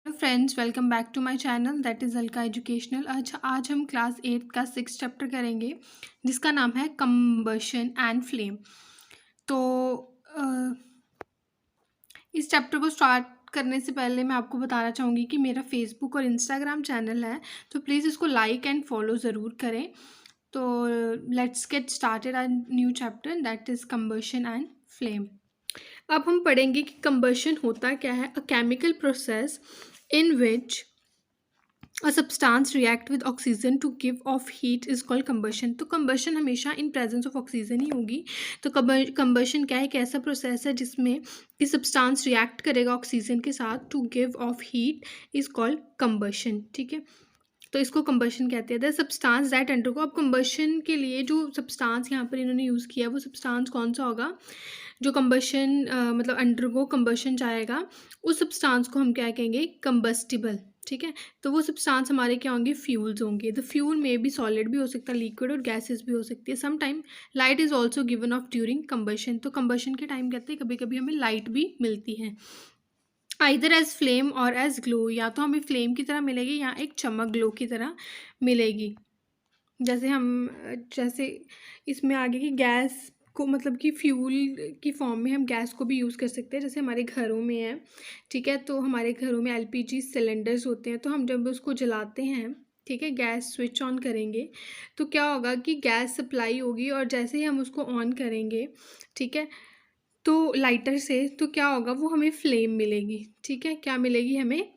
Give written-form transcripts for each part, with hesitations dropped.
Hello friends, welcome back to my channel that is Alka educational. आज हम class 8 का 6 chapter करेंगे जिसका नाम है कंबशन एंड फ्लेम। तो अ, इस चैप्टर को स्टार्ट करने से पहले मैं आपको बताना चाहूँगी कि मेरा फेसबुक और इंस्टाग्राम चैनल है, तो प्लीज़ इसको लाइक एंड फॉलो ज़रूर करें। तो let's get started our new chapter that is combustion and flame. अब हम पढ़ेंगे कि कंबशन होता क्या है। A chemical process in which a substance react with oxygen to give off heat is called combustion. तो कंबशन हमेशा इन प्रेजेंस ऑफ ऑक्सीजन ही होगी। तो कंबशन क्या है? एक ऐसा प्रोसेस है जिसमें कि सब्सटेंस रिएक्ट करेगा ऑक्सीजन के साथ to give off heat is called combustion. ठीक है, तो इसको कंबशन कहते हैं। द सब्सटेंस दैट अंडरगो, अब कंबशन के लिए जो सब्सटेंस यहाँ पर इन्होंने यूज़ किया है वो सब्सटेंस कौन सा होगा जो कंबशन मतलब अंडरगो कंबशन जाएगा, उस सब्सटेंस को हम क्या कहेंगे? कंबस्टिबल। ठीक है, तो वो सब्सटेंस हमारे क्या होंगे? फ्यूल्स होंगे। द फ्यूल में भी सॉलिड भी हो सकता है, लिक्विड और गैसेस भी हो सकती है। Some time light is also given off during combustion. तो कंबशन के टाइम कहते हैं कभी कभी हमें लाइट भी मिलती है। Either as flame or as glow, या तो हमें फ्लेम की तरह मिलेगी या एक चमक ग्लो की तरह मिलेगी। जैसे इसमें आगे की गैस को मतलब कि फ्यूल की फॉर्म में हम गैस को भी यूज़ कर सकते हैं। जैसे हमारे घरों में है, ठीक है, तो हमारे घरों में एलपीजी सिलेंडर्स होते हैं, तो हम जब उसको जलाते हैं, ठीक है, गैस स्विच ऑन करेंगे तो क्या होगा कि गैस सप्लाई होगी, और जैसे ही हम उसको ऑन करेंगे, ठीक है, तो लाइटर से तो क्या होगा? वो हमें फ्लेम मिलेगी। ठीक है, क्या मिलेगी हमें?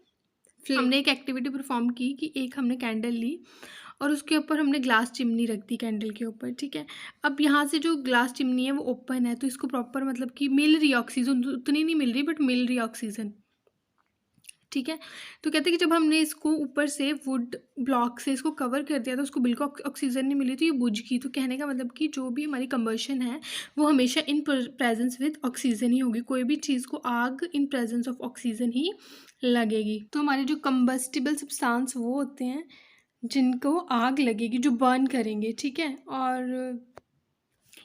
फ्लेम। हमने एक एक्टिविटी परफॉर्म की कि एक हमने कैंडल ली और उसके ऊपर हमने ग्लास चिमनी रख दी कैंडल के ऊपर। ठीक है, अब यहाँ से जो ग्लास चिमनी है वो ओपन है, तो इसको प्रॉपर मतलब कि मिल रही है ऑक्सीजन, उतनी नहीं मिल रही बट मिल रही है ऑक्सीजन। ठीक है, तो कहते हैं कि जब हमने इसको ऊपर से वुड ब्लॉक से इसको कवर कर दिया तो उसको बिल्कुल ऑक्सीजन नहीं मिली, तो ये बुझ गई। तो कहने का मतलब कि जो भी हमारी कंबशन है वो हमेशा इन प्रेजेंस विद ऑक्सीजन ही होगी। कोई भी चीज़ को आग इन प्रेजेंस ऑफ ऑक्सीजन ही लगेगी। तो हमारे जो कंबस्टिबल सब्सटेंस वो होते हैं जिनको आग लगेगी, जो बर्न करेंगे। ठीक है, और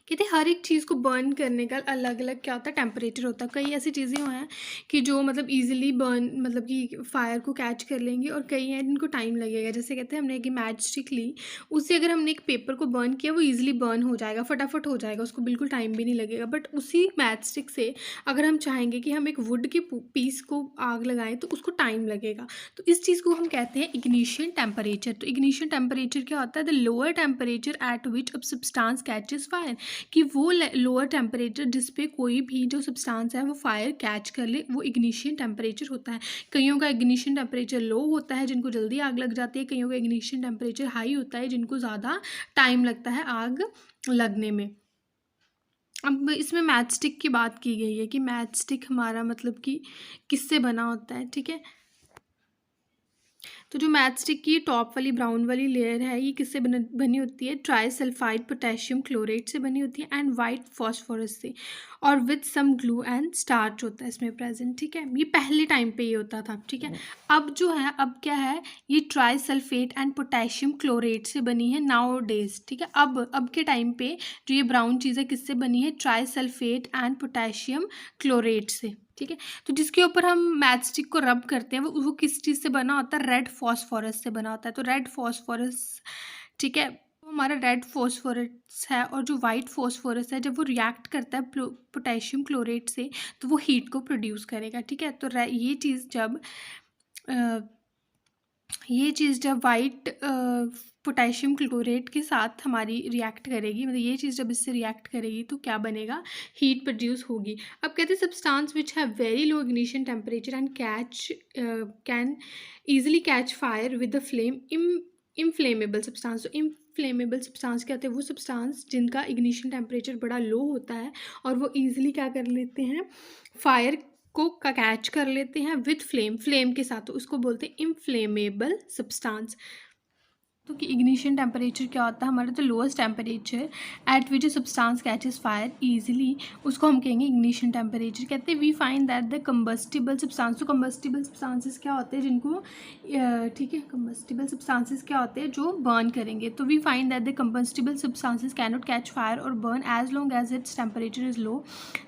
कहते हैं हर एक चीज़ को बर्न करने का अलग अलग क्या होता है? टेम्परेचर होता है। कई ऐसी चीज़ें हैं कि जो मतलब इजीली बर्न मतलब कि फायर को कैच कर लेंगी, और कई हैं जिनको टाइम लगेगा। जैसे कहते हैं हमने एक मैच स्टिक ली, उससे अगर हमने एक पेपर को बर्न किया वो इजीली बर्न हो जाएगा, फटाफट हो जाएगा, उसको बिल्कुल टाइम भी नहीं लगेगा। बट उसी मैच स्टिक से अगर हम चाहेंगे कि हम एक वुड के पीस को आग लगाएं तो उसको टाइम लगेगा। तो इस चीज़ को हम कहते हैं इग्निशन टेम्परेचर। तो इग्निशन टेम्परेचर क्या होता है? The lower temperature at which a substance catches fire, कि वो लोअर टेम्परेचर जिस पे कोई भी जो सब्सटेंस है वो फायर कैच कर ले, वो इग्निशन टेम्परेचर होता है। कईयों का इग्निशन टेम्परेचर लो होता है जिनको जल्दी आग लग जाती है, कईयों का इग्निशन टेम्परेचर हाई होता है जिनको ज़्यादा टाइम लगता है आग लगने में। अब इसमें मैच स्टिक की बात की गई है कि मैच स्टिक हमारा मतलब कि किससे बना होता है। ठीक है, तो जो मैच स्टिक की टॉप वाली ब्राउन वाली लेयर है ये किससे बनी होती है? ट्राइसल्फाइड पोटेशियम क्लोरेट से बनी होती है एंड वाइट फॉस्फोरस से, और with some glue and starch होता है इसमें प्रेजेंट। ठीक है, ये पहले टाइम पे ये होता था। ठीक है, अब जो है अब क्या है? ये ट्राइसल्फेट एंड पोटेशियम क्लोरेट से बनी है नाउ डेज। ठीक है, अब के टाइम पे जो ये ब्राउन चीज़ है किससे बनी है? ट्राइसल्फेट एंड पोटेशियम क्लोरेट से। ठीक है, तो जिसके ऊपर हम मैच स्टिक को रब करते हैं वो किस चीज़ से बना होता है? रेड फॉस्फोरस से बना होता है। तो रेड फॉस्फोरस, ठीक है, तो हमारा रेड फॉस्फोरस है, और जो वाइट फॉस्फोरस है जब वो रिएक्ट करता है पोटेशियम क्लोरेट से तो वो हीट को प्रोड्यूस करेगा। ठीक है, तो ये चीज़ जब वाइट पोटेशियम क्लोरेट के साथ हमारी रिएक्ट करेगी, मतलब ये चीज़ जब इससे रिएक्ट करेगी तो क्या बनेगा? हीट प्रोड्यूस होगी। अब कहते हैं substance which have very low ignition temperature and can easily catch fire with the flame inflammable substance. तो इनफ्लेमेबल सब्सटेंस क्या होते हैं? वो सब्सटेंस जिनका इग्निशन टेम्परेचर बड़ा लो होता है और वो ईजिली क्या कर लेते हैं? फायर को कैच कर लेते हैं विथ फ्लेम के साथ, तो उसको बोलते हैं इनफ्लेमेबल सब्सटेंस। तो कि इग्निशन टेम्परेचर क्या होता है हमारा, तो lowest temperature at which substance catches fire easily, उसको हम कहेंगे इग्निशन टेम्परेचर। कहते हैं we find that the combustible substance, तो कंबस्टिबल सब्सटेंसेस क्या होते हैं जिनको, ठीक है, कंबस्टिबल सब्सटेंसेस क्या होते हैं जो बर्न करेंगे। तो we find that the combustible substances can not catch fire और burn as long as its temperature is low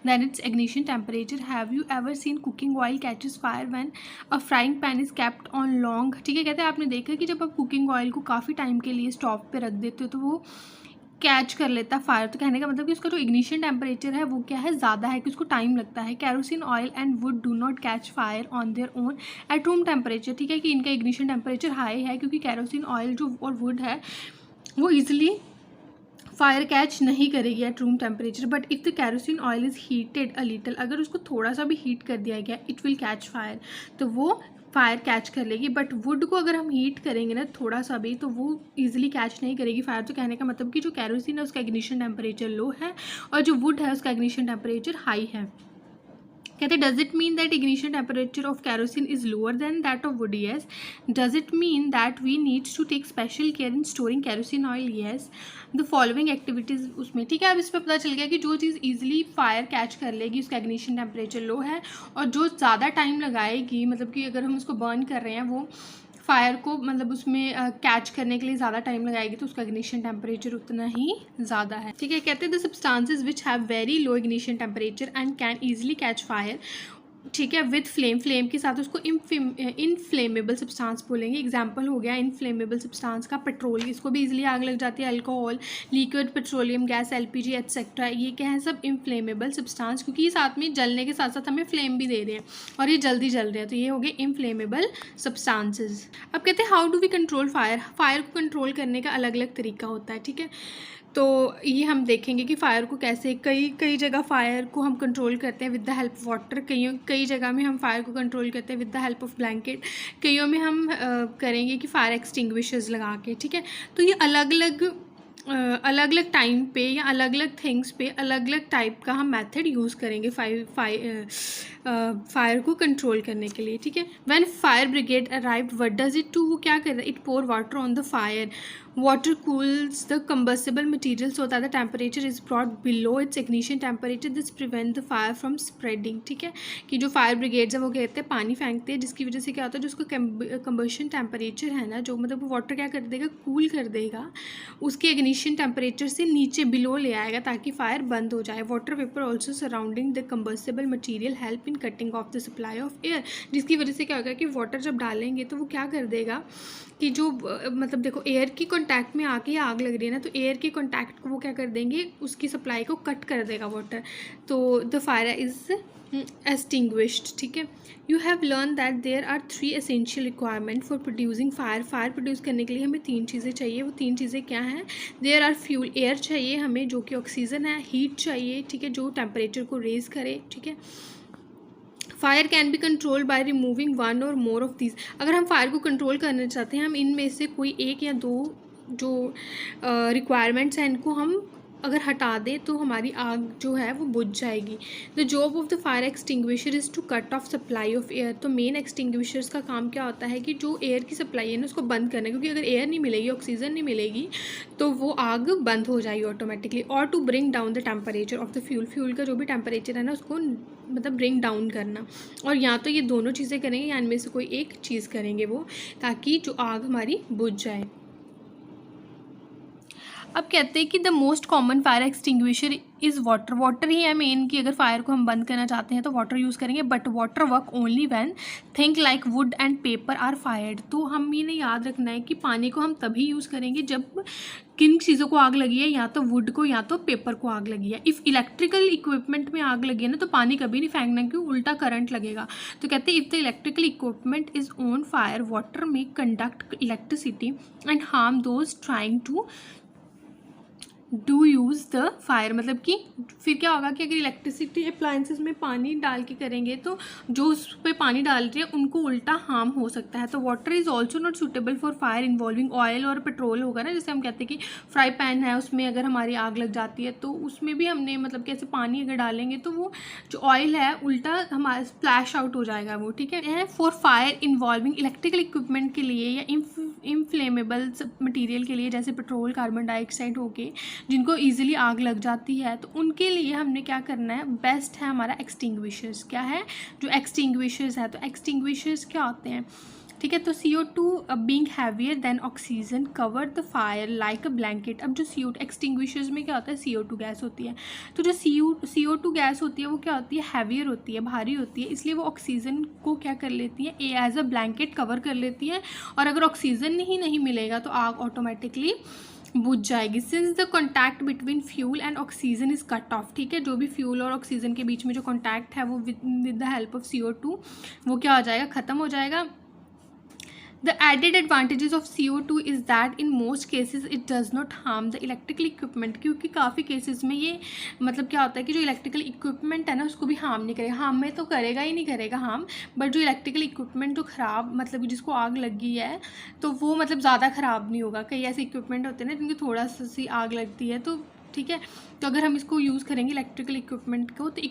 than its ignition temperature. Have you ever seen cooking oil catches fire when a frying pan is kept on long, ठीक है। कहते हैं आपने देखा कि जब आप कुकिंग ऑयल को काफ़ी टाइम के लिए स्टोव पे रख देते हो तो वो कैच कर लेता है फायर। तो कहने का मतलब कि उसका जो इग्निशन टेम्परेचर है वो क्या है, ज़्यादा है, कि उसको टाइम लगता है। Kerosene oil and would do not catch fire on their own eight room temperature, ठीक है, कि इनका इग्निशन टेम्परेचर हाई है क्योंकि कैरोसिन ऑयल जो और वुड है वो ईजिली फायर कैच नहीं करेगी eight room temperature. But if the kerosene oil is heated a little, अगर उसको थोड़ा सा भी हीट कर दिया गया इट विल कैच फायर, तो वो फायर कैच कर लेगी। बट वुड को अगर हम हीट करेंगे ना थोड़ा सा भी तो वो ईजिली कैच नहीं करेगी फायर। तो कहने का मतलब कि जो कैरोसिन है उसका इग्निशन टेम्परेचर लो है और जो वुड है उसका इग्निशन टेम्परेचर हाई है। कहते does it mean that ignition temperature of kerosene is lower than that of wood, yes. Does it mean that we needs to take special care in storing kerosene oil, yes. The following activities उसमें, ठीक है। अब इस पर पता चल गया कि जो चीज़ ईजिली फायर कैच कर लेगी उसका इग्निशन टेम्परेचर लो है, और जो ज़्यादा टाइम लगाएगी मतलब कि अगर हम उसको बर्न कर रहे हैं वो फायर को मतलब उसमें कैच करने के लिए ज़्यादा टाइम लगाएगी तो उसका इग्निशन टेम्परेचर उतना ही ज़्यादा है, ठीक है। कहते हैं the substances which have very low ignition temperature and can easily catch fire, ठीक है, विथ फ्लेम के साथ उसको इनफ्लेमेबल सब्सटेंस बोलेंगे। एग्जाम्पल हो गया इनफ्लेमेबल सब्सटेंस का पेट्रोल, इसको भी इजीली आग लग जाती है, alcohol, liquid petroleum gas, LPG etcetera, ये क्या है सब इनफ्लेमेबल सब्सटेंस, क्योंकि ये साथ में जलने के साथ साथ हमें फ्लेम भी दे रहे हैं और ये जल्दी जल रहे हैं, तो ये हो गए इनफ्लेमेबल सब्सटेंसेज। अब कहते हैं how do we control fire, fire को कंट्रोल करने का अलग अलग तरीका होता है, ठीक है। तो ये हम देखेंगे कि फ़ायर को कैसे, कई जगह फ़ायर को हम कंट्रोल करते हैं with the help of water, कई जगह में हम फायर को कंट्रोल करते हैं with the help of blanket, कईयों में हम करेंगे कि फायर एक्सटिंग्विशर्स लगा के, ठीक है। तो ये अलग अलग टाइम पे या अलग अलग थिंग्स पे अलग अलग टाइप का हम मेथड यूज़ करेंगे फायर को कंट्रोल करने के लिए, ठीक है। When fire brigade arrived what does it do, वो क्या कर रहा है, it pour water on the fire, water cools the combustible material so that the temperature is brought below its ignition temperature, this prevent the fire from spreading, ठीक है। कि जो fire brigades है वो कहते हैं पानी फेंकते हैं जिसकी वजह से क्या होता है, जो उसका कंबशन टेम्परेचर है ना, जो मतलब वाटर क्या कर देगा, कूल कर देगा, उसके इग्निशन टेम्परेचर से नीचे बिलो ले आएगा ताकि फायर बंद हो जाए। Water vapour also surrounding the combustible material help in cutting of the supply of air, जिसकी वजह से क्या होगा कि वाटर जब डालेंगे तो वो क्या कर देगा कि जो मतलब देखो एयर की कॉन्टैक्ट में आके आग लग रही है ना, तो एयर के कॉन्टैक्ट को वो क्या कर देंगे, उसकी सप्लाई को कट कर देगा वाटर, तो द फायर इज़ एक्सटिंग्विश्ड, ठीक है। You have learn that there are 3 essential requirement for producing fire, fire प्रोड्यूस करने के लिए हमें 3 चीज़ें चाहिए, वो 3 चीज़ें क्या हैं, देयर आर फ्यूल, एयर चाहिए हमें जो कि ऑक्सीजन है, हीट चाहिए, ठीक है, जो टेम्परेचर को रेज करे, ठीक है। Fire can be control by removing one और मोर ऑफ दीज, अगर हम फायर को कंट्रोल करना चाहते हैं हम इनमें से कोई एक या दो जो रिक्वायरमेंट्स हैं इनको हम अगर हटा दें तो हमारी आग जो है वो बुझ जाएगी। The job of the fire extinguisher is to cut off supply of air, तो मेन एक्सटिंग्विशर्स का काम क्या होता है कि जो एयर की सप्लाई है ना उसको बंद करना, क्योंकि अगर एयर नहीं मिलेगी, ऑक्सीजन नहीं मिलेगी तो वो आग बंद हो जाएगी ऑटोमेटिकली। और to bring down the temperature of the fuel, fuel का जो भी टेम्परेचर है ना उसको मतलब ब्रिंग डाउन करना, और या तो ये दोनों चीज़ें करेंगे या इनमें से कोई एक चीज़ करेंगे वो, ताकि जो आग हमारी बुझ जाए। अब कहते हैं कि the most common fire extinguisher is water, water ही है मेन, कि अगर फायर को हम बंद करना चाहते हैं तो वाटर यूज़ करेंगे, but water work only when think like wood and paper are fired, तो हम ये याद रखना है कि पानी को हम तभी यूज़ करेंगे जब किन चीज़ों को आग लगी है, या तो वुड को या तो पेपर को आग लगी है। इफ़ इलेक्ट्रिकल इक्विपमेंट में आग लगी है ना तो पानी कभी नहीं फेंकना क्यों, उल्टा करंट लगेगा। तो कहते हैं if the electrical equipment is on fire water में conduct electricity and harm those trying to do use the fire, मतलब कि फिर क्या होगा कि अगर इलेक्ट्रिसिटी अप्लायंसेस में पानी डाल के करेंगे तो जो उस पर पानी डाल रहे हैं उनको उल्टा हार्म हो सकता है। तो water is also not suitable for fire involving oil और पेट्रोल होगा ना, जैसे हम कहते हैं कि फ्राई पैन है उसमें अगर हमारी आग लग जाती है तो उसमें भी हमने मतलब कि ऐसे पानी अगर डालेंगे तो वो जो ऑयल है उल्टा हमारा स्प्लैश आउट हो जाएगा वो, ठीक है। For fire involving electrical equipment के लिए या इनफ्लेमेबल मटीरियल के लिए, जैसे पेट्रोल, कार्बन डाइऑक्साइड हो गए, जिनको ईजिली आग लग जाती है, तो उनके लिए हमने क्या करना है, बेस्ट है हमारा एक्सटिंग्विशर्स। क्या है, जो एक्सटिंग्विशर्स है, तो एक्सटिंग्विशर्स क्या होते हैं, ठीक है। तो CO2 being heavier than oxygen cover the fire like a blanket. अब जो CO2 एक्सटिंग्विशर्स में क्या होता है, CO2 गैस होती है, तो जो CO2 गैस होती है वो क्या होती है, हैवियर होती है, भारी होती है, इसलिए वो ऑक्सीजन को क्या कर लेती है, एज अ ब्लैंकेट कवर कर लेती है, और अगर ऑक्सीजन ही नहीं मिलेगा तो आग ऑटोमेटिकली बुझ जाएगी। Since the contact between fuel and oxygen is cut off, ठीक है, जो भी फ्यूल और ऑक्सीजन के बीच में जो कॉन्टैक्ट है वो with the help of CO2 वो क्या हो जाएगा, ख़त्म हो जाएगा। The added advantages of CO2 is that in most cases it does not harm the electrical equipment, क्योंकि काफ़ी केसेस में ये मतलब क्या होता है कि जो इलेक्ट्रिकल इक्विपमेंट है ना उसको भी हार्म नहीं करेगा, हार्म में तो करेगा ही नहीं करेगा हार्म, बट जो इलेक्ट्रिकल इक्विपमेंट जो ख़राब मतलब जिसको आग लगी है तो वो मतलब ज़्यादा ख़राब नहीं होगा। कई ऐसे इक्विपमेंट होते हैं ना जिनकी थोड़ा सी आग लगती है तो ठीक है, तो अगर हम इसको यूज़ करेंगे इलेक्ट्रिकल इक्विपमेंट को तो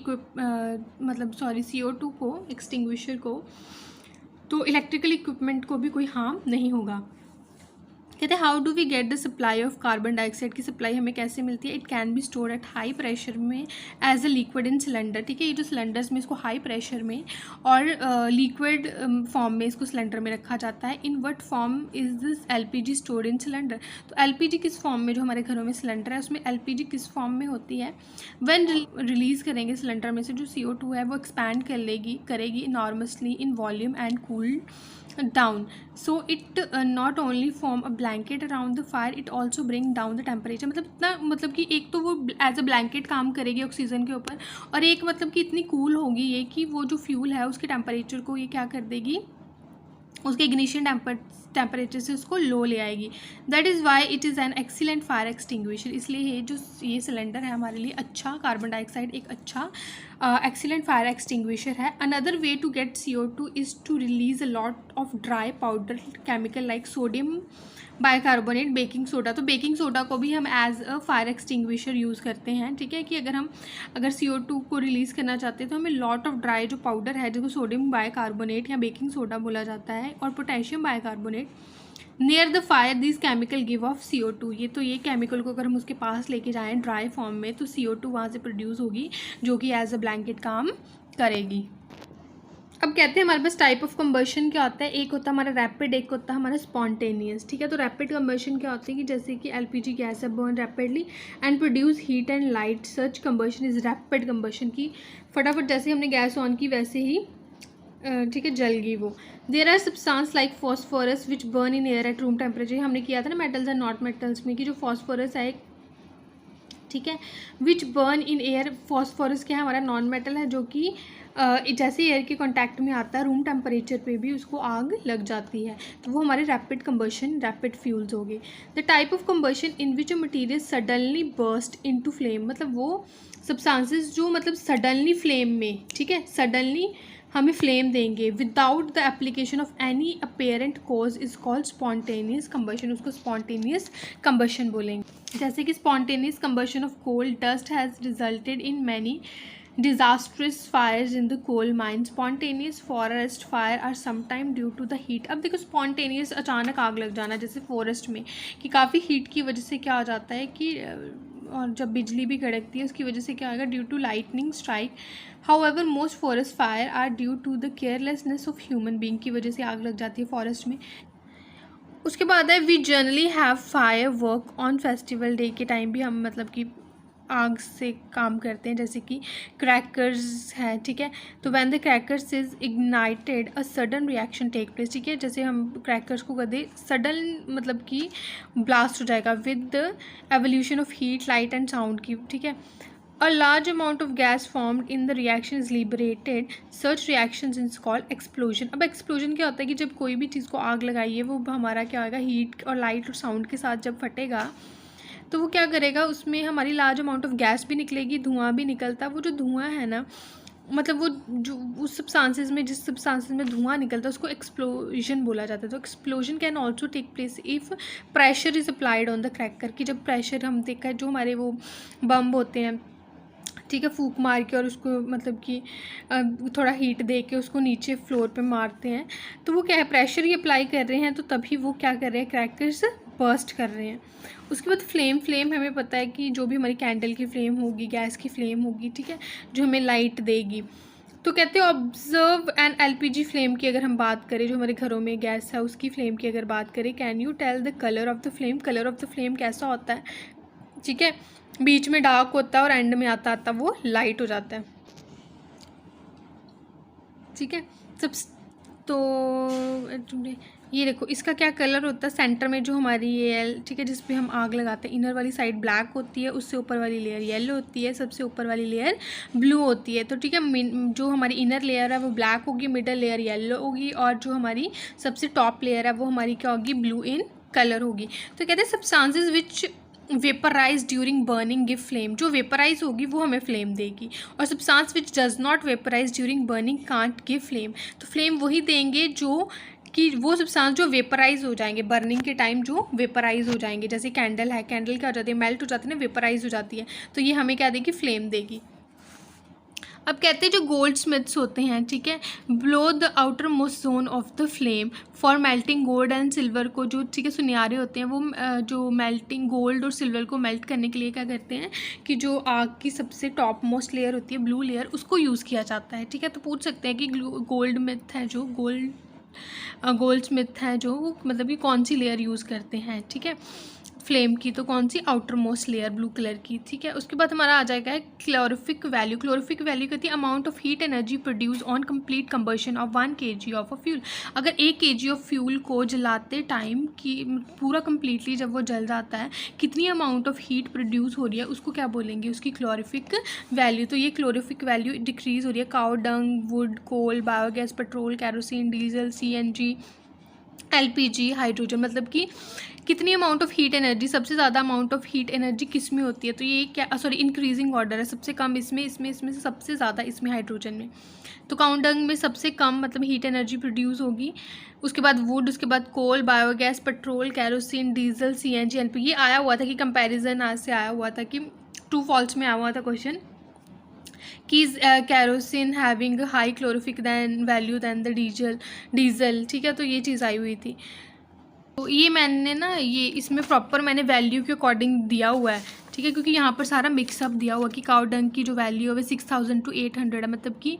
CO2 को, एक्सटिंग्विशर को, तो इलेक्ट्रिकल इक्विपमेंट को भी कोई हार्म नहीं होगा। कहते हैं how do we get the supply of carbon dioxide की सप्लाई हमें कैसे मिलती है, it can be store at high pressure में as a liquid in cylinder, ठीक है। ये जो सिलेंडर्स में इसको हाई प्रेशर में और लिक्विड फॉर्म में इसको सिलेंडर में रखा जाता है। In what form is this LPG store in cylinder, तो LPG किस फॉर्म में, जो हमारे घरों में सिलेंडर है उसमें LPG किस फॉर्म में होती है, व्हेन रिलीज़ करेंगे सिलेंडर में से जो CO2 है वो एक्सपैंड करेगी enormously in volume and cool down, so it not only form a blanket around the fire, it also bring down the temperature। मतलब इतना मतलब कि एक तो वो एज अ ब्लैंकेट काम करेगी ऑक्सीजन के ऊपर, और एक मतलब कि इतनी कूल होगी ये कि वो जो फ्यूल है उसके टेम्परेचर को ये क्या कर देगी, उसके इग्निशन टेम्परेचर से उसको लो ले आएगी। That is why it is an excellent fire extinguisher, इसलिए ये सिलेंडर है हमारे लिए अच्छा, कार्बन डाइऑक्साइड एक अच्छा एक्सीलेंट फायर एक्सटिंग्विशर है। Another way to get CO2 is to release a lot of dry powder chemical like sodium bicarbonate, baking soda. तो बेकिंग सोडा को भी हम as a fire extinguisher use करते हैं, ठीक है, कि अगर CO2 को रिलीज़ करना चाहते हैं तो हमें लॉट ऑफ ड्राई जो पाउडर है जिसको सोडियम बाइकार्बोनेट या बेकिंग सोडा बोला जाता है और potassium bicarbonate, near the fire this chemical give of CO2। ये केमिकल को अगर हम उसके पास लेके जाएँ ड्राई फॉर्म में तो CO2 वहाँ से प्रोड्यूस होगी जो कि एज अ ब्लैंकेट काम करेगी। अब कहते हैं हमारे पास टाइप ऑफ कंबशन क्या होता है, एक होता है हमारा रैपिड, एक होता है हमारा स्पॉन्टेनियस, ठीक है। तो रैपिड कंबशन क्या होती है कि जैसे कि LPG गैस है burn rapidly and produce heat and light, such combustion is rapid combustion की फटाफट जैसे हमने गैस ऑन की वैसे ही ठीक है जल गई वो। There are substance like phosphorus which burn in air at room temperature, हमने किया था ना मेटल्स एंड नॉट मेटल्स में कि जो फॉस्फोरस है ठीक है, विच बर्न इन एयर, फॉस्फोरस क्या है हमारा नॉन मेटल है जो कि जैसे एयर के कांटेक्ट में आता है रूम टेम्परेचर पे भी उसको आग लग जाती है, तो वो हमारे रैपिड कंबशन रैपिड फ्यूल्स हो गए। The type of combustion in which a material suddenly burst into flame, मतलब वो सब्सटेंसेस जो मतलब सडनली फ्लेम में, ठीक है, सडनली हमें फ्लेम देंगे without the application of any apparent cause is called spontaneous combustion, उसको स्पॉन्टेनियस कंबशन बोलेंगे। जैसे कि spontaneous combustion of coal dust has resulted in many disastrous fires in the coal mine, spontaneous forest fire are sometime due to the heat। अब देखो spontaneous अचानक आग लग जाना जैसे फॉरेस्ट में कि काफ़ी हीट की वजह से क्या हो जाता है कि और जब बिजली भी कड़कती है उसकी वजह से क्या होगा, due to lightning strike. However most forest fire are due to the carelessness of human being की वजह से आग लग जाती है फॉरेस्ट में। उसके बाद है we generally have fire work on festival day के टाइम भी हम मतलब कि आग से काम करते हैं, जैसे कि क्रैकर्स है, ठीक है। तो when the crackers is ignited a sudden reaction take place, ठीक है, जैसे हम क्रैकर्स को कर दे सडन मतलब कि ब्लास्ट हो जाएगा with the evolution of heat light and sound की, ठीक है। A large amount of gas formed in the reaction is liberated. Such reactions is called explosion। अब explosion क्या होता है कि जब कोई भी चीज़ को आग लगाई है वो हमारा क्या होगा, हीट और लाइट और साउंड के साथ जब फटेगा तो वो क्या करेगा, उसमें हमारी लार्ज अमाउंट ऑफ गैस भी निकलेगी, धुआं भी निकलता है। वो जो धुआं है ना, मतलब वो जो उस सब्सटेंसेस में, जिस सब्सटेंसेस में धुआं निकलता है उसको एक्सप्लोजन बोला जाता है। तो explosion can also take place if pressure is applied on the cracker, की जब प्रेशर हम देखा है, जो हमारे वो बम होते हैं, ठीक है, फूंक मार के और उसको मतलब कि थोड़ा हीट दे के उसको नीचे फ्लोर पे मारते हैं, तो वो क्या है, प्रेशर ही अप्लाई कर रहे हैं, तो तभी वो क्या कर रहे हैं, क्रैकर्स बर्स्ट कर रहे हैं। उसके बाद फ्लेम हमें पता है कि जो भी हमारी कैंडल की फ्लेम होगी, गैस की फ्लेम होगी, ठीक है, जो हमें लाइट देगी। तो कहते हैं ऑब्जर्व एन एलपीजी फ्लेम की अगर हम बात करें, जो हमारे घरों में गैस है उसकी फ्लेम की अगर बात करें, can you tell the colour of the flame. Colour of the flame कैसा होता है, ठीक है, बीच में डार्क होता है और एंड में आता आता वो लाइट हो जाता है, ठीक है। सब तो ये देखो इसका क्या कलर होता है, सेंटर में जो हमारी ये, ठीक है, जिस पे हम आग लगाते हैं, इनर वाली साइड ब्लैक होती है, उससे ऊपर वाली लेयर येलो होती है, सबसे ऊपर वाली लेयर ब्लू होती है। तो ठीक है, जो हमारी इनर लेयर है वो ब्लैक होगी, मिडल लेयर येलो होगी, और जो हमारी सबसे टॉप लेयर है वो हमारी क्या होगी, ब्लू इन कलर होगी। तो कहते हैं substances which vaporise during burning give flame, जो वेपराइज होगी वो हमें फ्लेम देगी, और substance which does not vaporise during burning can't give flame. तो फ्लेम वही देंगे जो कि वो सब्सटेंस जो वेपराइज हो जाएंगे बर्निंग के टाइम, जो वेपराइज हो जाएंगे, जैसे कैंडल है, कैंडल क्या हो जाती है, मेल्ट हो जाती है ना, वेपराइज हो जाती है, तो ये हमें क्या देगी, फ्लेम देगी। अब कहते हैं जो गोल्ड स्मिथ्स होते हैं, ठीक है, blow the outer most zone of the flame for melting gold and silver को, जो ठीक है सुनियारे होते हैं, वो जो मेल्टिंग गोल्ड और सिल्वर को मेल्ट करने के लिए क्या करते हैं कि जो आग की सबसे टॉप मोस्ट लेयर होती है, ब्लू लेयर, उसको यूज़ किया जाता है, ठीक है। तो पूछ सकते हैं कि गोल्ड स्मिथ है जो गोल्ड स्मिथ है जो मतलब कि कौन सी लेयर यूज़ करते हैं, ठीक है, फ्लेम की, तो कौन सी, outermost layer blue colour की, ठीक है। उसके बाद हमारा आ जाएगा है क्लोरिफिक वैल्यू। क्लोरिफिक वैल्यू कहती है amount of heat energy produce on complete combustion of 1 kg of a fuel. अगर 1 kg ऑफ फ्यूल को जलाते टाइम की पूरा कंप्लीटली जब वो जल जाता है, कितनी अमाउंट ऑफ हीट प्रोड्यूस हो रही है, उसको क्या बोलेंगे, उसकी क्लोरिफिक वैल्यू। तो ये क्लोरिफिक वैल्यू डिक्रीज हो रही है cow dung, wood, coal, biogas, petrol, kerosene, diesel, CNG, LPG, hydrogen, मतलब कि कितनी अमाउंट ऑफ हीट एनर्जी, सबसे ज़्यादा अमाउंट ऑफ हीट एनर्जी किस में होती है, तो ये क्या, सॉरी, इंक्रीजिंग ऑर्डर है, सबसे कम इसमें से सबसे ज़्यादा इसमें हाइड्रोजन में। तो काउडंग में सबसे कम मतलब हीट एनर्जी प्रोड्यूस होगी, उसके बाद वुड, उसके बाद coal, biogas, petrol, kerosene, diesel, CNG, LPG। ये आया हुआ था कि कंपैरिजन आज से आया हुआ था कि ट्रू फॉल्स में आया हुआ था क्वेश्चन कि kerosene having high calorific than value than the diesel, ठीक है, तो ये चीज़ आई हुई थी। तो ये मैंने ना, ये इसमें प्रॉपर मैंने वैल्यू के अकॉर्डिंग दिया हुआ है, ठीक है, क्योंकि यहाँ पर सारा मिक्सअप दिया हुआ कि काउ डंग की जो वैल्यू है 6000 to 800 है, मतलब कि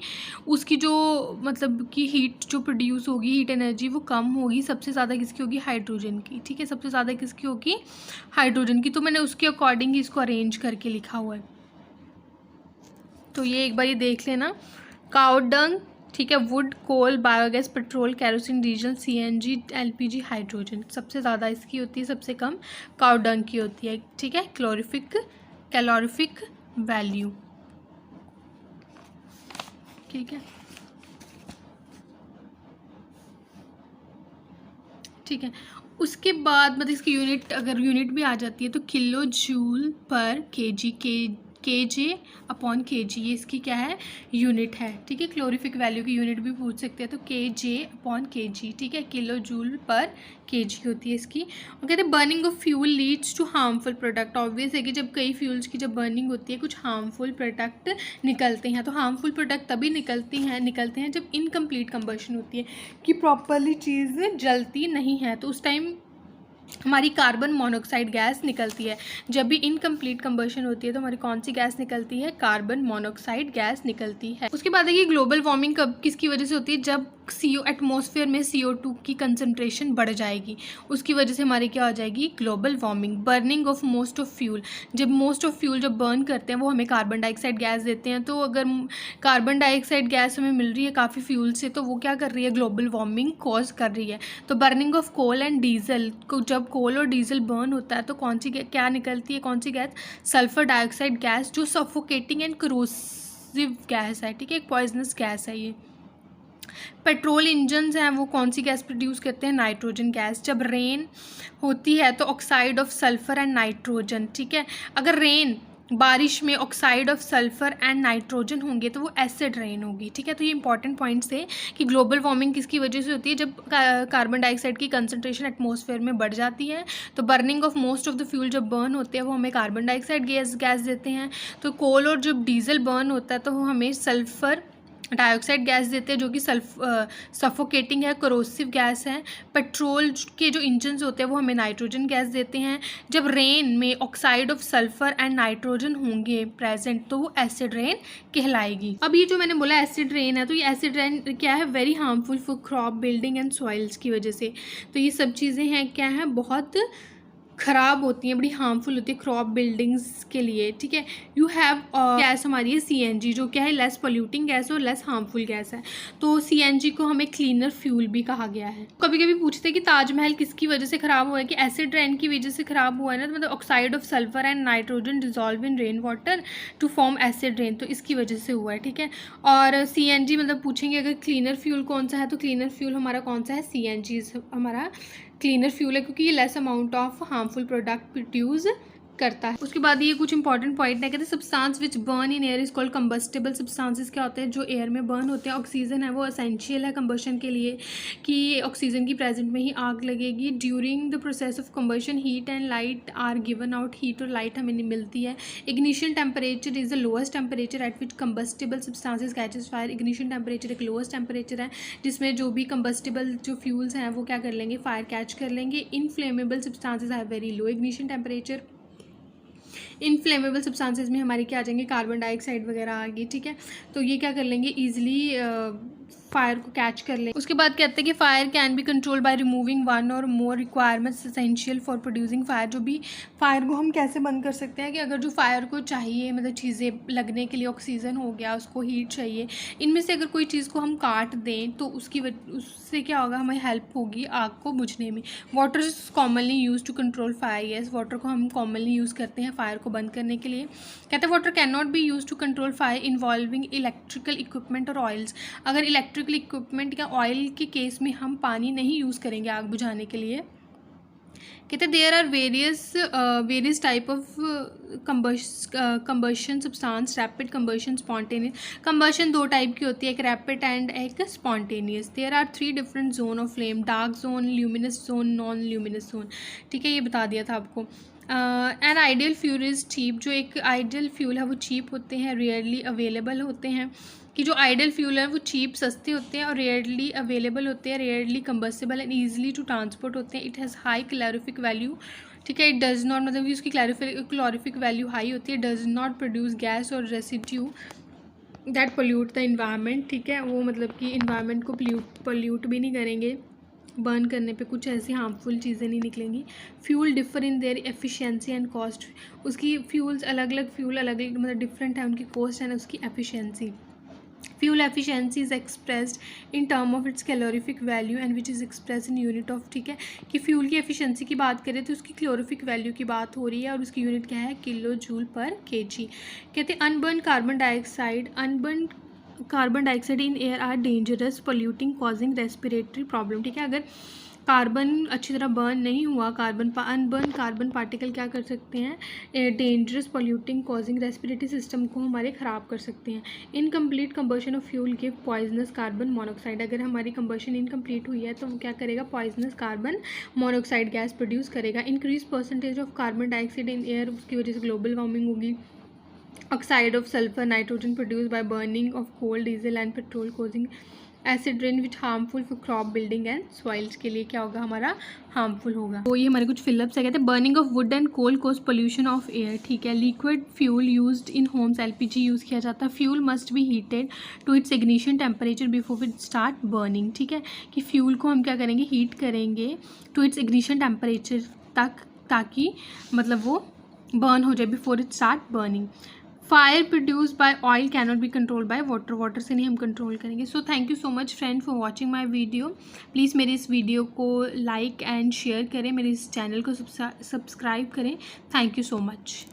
उसकी जो मतलब कि हीट जो प्रोड्यूस होगी, हीट एनर्जी, वो कम होगी, सबसे ज़्यादा किसकी होगी, हाइड्रोजन की, ठीक है, सबसे ज़्यादा किसकी होगी, हाइड्रोजन की। तो मैंने उसके अकॉर्डिंग ही इसको अरेंज करके लिखा हुआ है, तो ये एक बार ये देख लेना, काउ डंग, ठीक है, wood, coal, biogas, petrol, kerosene, diesel, CNG, LPG, hydrogen, सबसे ज़्यादा इसकी होती है, सबसे कम काउ डंग की होती है, ठीक है। कैलोरिफिक वैल्यू, ठीक है, ठीक है। उसके बाद मतलब इसकी यूनिट, अगर यूनिट भी आ जाती है तो kilo joule per kg, KJ upon KG, ये इसकी क्या है, यूनिट है, ठीक है। क्लोरिफिक वैल्यू की यूनिट भी पूछ सकते हैं, तो KJ अपॉन KG, ठीक है, किलो जूल पर KG होती है इसकी। और कहते हैं burning of fuel leads to harmful product. Obvious है कि जब कई फ्यूल्स की जब बर्निंग होती है कुछ हार्मफुल प्रोडक्ट निकलते हैं, तो हार्मफुल प्रोडक्ट तभी निकलते हैं जब इनकम्प्लीट कंबशन होती है, कि प्रॉपरली चीज़ जलती नहीं है, तो उस टाइम हमारी कार्बन मोनोऑक्साइड गैस निकलती है। जब भी इनकम्प्लीट कंबशन होती है तो हमारी कौन सी गैस निकलती है, कार्बन मोनोऑक्साइड गैस निकलती है। उसके बाद है कि ग्लोबल वार्मिंग कब किसकी वजह से होती है, जब एटमॉस्फेयर में CO2 की कंसनट्रेशन बढ़ जाएगी, उसकी वजह से हमारी क्या हो जाएगी, global warming. Burning of most of fuel, जब मोस्ट ऑफ फ्यूल जब बर्न करते हैं वो हमें कार्बन डाइऑक्साइड गैस देते हैं, तो अगर कार्बन डाइऑक्साइड गैस हमें मिल रही है काफ़ी फ्यूल से, तो वो क्या कर रही है, ग्लोबल वार्मिंग कॉज कर रही है। तो burning of coal and diesel को, जब कोल और डीजल बर्न होता है तो कौन सी क्या निकलती है, कौन सी गैस, सल्फर डाइऑक्साइड गैस, जो सफोकेटिंग एंड करोसिव गैस है, ठीक है, एक पॉइजनस गैस है ये। पेट्रोल इंजन्स हैं वो कौन सी गैस प्रोड्यूस करते हैं? Nitrogen gas. जब रेन होती है तो oxide of sulphur and nitrogen, ठीक है, अगर रेन बारिश में oxide of sulphur and nitrogen होंगे तो वो एसिड रेन होगी, ठीक है। तो ये इंपॉर्टेंट पॉइंट्स थे कि ग्लोबल वार्मिंग किसकी वजह से होती है? जब कार्बन डाइऑक्साइड की कंसनट्रेशन एटमॉस्फेयर में बढ़ जाती है, तो burning of most of the fuel जब बर्न होते हैं वो हमें कार्बन डाइऑक्साइड गैस देते हैं। तो कोल और जब डीजल बर्न होता है तो वो हमें सल्फ़र डाइऑक्साइड गैस देते हैं जो कि सफोकेटिंग है, कोरोसिव गैस है। पेट्रोल के जो इंजन्स होते हैं वो हमें नाइट्रोजन गैस देते हैं। जब रेन में oxide of sulphur and nitrogen होंगे प्रेजेंट तो वो एसिड रेन कहलाएगी। अब ये जो मैंने बोला एसिड रेन है, तो ये एसिड रेन क्या है? Very harmful for crop building and soils की वजह से। तो ये सब चीज़ें हैं क्या हैं, बहुत ख़राब होती हैं, बड़ी हार्मफुल होती है क्रॉप बिल्डिंग्स के लिए, ठीक है। यू हैव गैस हमारी है CNG, जो क्या है लेस पोल्यूटिंग गैस और लेस हार्मफुल गैस है। तो CNG को हमें क्लीनर फ्यूल भी कहा गया है। कभी कभी पूछते हैं कि ताजमहल किसकी वजह से ख़राब हुआ है, कि एसिड रेन की वजह से ख़राब हुआ है ना, तो मतलब oxide of sulphur and nitrogen dissolve in rain water to form acid rain, तो इसकी वजह से हुआ है, ठीक है। और CNG मतलब पूछेंगे अगर क्लीनर फ्यूल कौन सा है, तो क्लीनर फ्यूल हमारा कौन सा है? CNG हमारा क्लीनर फ्यूल है, क्योंकि ये less amount of harmful product produce करता है। उसके बाद ये कुछ इंपॉर्टेंट पॉइंट है, कहते हैं substance which burn in air is called combustible substances. क्या होते हैं जो एयर में बर्न होते हैं? ऑक्सीजन है वो एसेंशियल है कंबशन के लिए, कि ऑक्सीजन की प्रेजेंट में ही आग लगेगी। During the process of combustion heat and light are given out, heat और लाइट हमें मिलती है। Ignition temperature is the lowest temperature at which combustible substances catches fire. Ignition temperature एक लोएस्ट टेम्परेचर है जिसमें जो भी कंबस्टिबल जो फ्यूल्स हैं वो क्या कर लेंगे? फायर कैच कर लेंगे। Inflammable substances have very low ignition temperature. Inflammable substances में हमारी क्या आ जाएंगे? कार्बन डाइऑक्साइड वगैरह आ गई, ठीक है। तो ये क्या कर लेंगे? ईजिली फायर को कैच कर लें। उसके बाद कहते हैं कि fire can be control by removing one और more requirements essential for producing fire. जो भी फायर को हम कैसे बंद कर सकते हैं कि अगर जो फायर को चाहिए मतलब चीज़ें लगने के लिए, ऑक्सीजन हो गया, उसको हीट चाहिए, इनमें से अगर कोई चीज़ को हम काट दें तो उससे क्या होगा? हमें हेल्प होगी आग को बुझने में। Water is commonly use to control fire. Yes, water को हम कॉमनली यूज़ करते हैं फायर को बंद करने के लिए। कहते हैं water can not be use to control fire involving electrical equipment और ऑयल्स। अगर इलेक्ट्रिकल इक्विपमेंट या ऑयल के केस में हम पानी नहीं यूज़ करेंगे आग बुझाने के लिए। कहते हैं there are various type of combustion substance, rapid combustion, spontaneous combustion. दो टाइप की होती है, एक रैपिड एंड एक spontaneous. There are 3 different zone of flame, dark zone, luminous zone, non luminous zone, ठीक है। ये बता दिया था आपको। An ideal fuel is cheap. जो एक आइडियल फ्यूल है वो चीप होते हैं, रेयरली अवेलेबल होते हैं। कि जो आइडियल फ्यूल है वो चीप सस्ते होते हैं और रेयरली अवेलेबल होते हैं, rarely combustible and easily to transport होते हैं। It has high calorific value, ठीक है। इट डज़ नॉट मतलब कि उसकी कैलोरीफिक वैल्यू हाई होती है। डज़ नॉट प्रोड्यूस गैस और residue that pollute the environment, ठीक है। वो मतलब कि इन्वायरमेंट को पोल्यूट भी नहीं करेंगे, बर्न करने पे कुछ ऐसी हार्मफुल चीज़ें नहीं निकलेंगी। Fuel differ in their efficiency and cost. उसकी फ्यूल्स अलग अलग मतलब डिफरेंट है उनकी कॉस्ट एंड उसकी efficiency. Fuel efficiency is expressed in term of its calorific value and which is express in unit of, ठीक है। कि फ्यूल की एफिशिएंसी की बात करें तो उसकी कैलोरीफिक वैल्यू की बात हो रही है और उसकी यूनिट क्या है? Kilo joule per kg। कहते हैं unburnt carbon dioxide in air are dangerous polluting causing respiratory problem, ठीक है। अगर कार्बन अच्छी तरह बर्न नहीं हुआ, अनबर्न कार्बन पार्टिकल क्या कर सकते हैं? Dangerous polluting causing respiratory system को हमारे ख़राब कर सकते हैं। Incomplete combustion of fuel give poisonous carbon monoxide. अगर हमारी कंबशन इनकम्प्लीट हुई है तो वो क्या करेगा? Poisonous carbon monoxide gas produce करेगा। Increase percentage of carbon dioxide in air, उसकी वजह से ग्लोबल वार्मिंग होगी। Oxide of sulphur nitrogen produce by burning of coal diesel and petrol causing acid rain which harmful for crop building and soils के लिए क्या होगा? हमारा harmful होगा। तो ये हमारे कुछ फिलअप्स है। कहते हैं burning of wood and coal cause pollution of air, ठीक है। Liquid fuel used in homes, LPG use किया जाता है। Fuel must be heated to its ignition temperature before it start burning, ठीक है। कि फ्यूल को हम क्या करेंगे? हीट करेंगे टू इट्स इग्निशन टेम्परेचर तक, ताकि मतलब वो बर्न हो जाए before it start burning. Fire produce by oil can not B control by water, water से नहीं हम कंट्रोल करेंगे। So thank you so much friend for watching my video. Please मेरे इस वीडियो को लाइक एंड शेयर करें, मेरे इस चैनल को सब्सक्राइब करें। Thank you so much.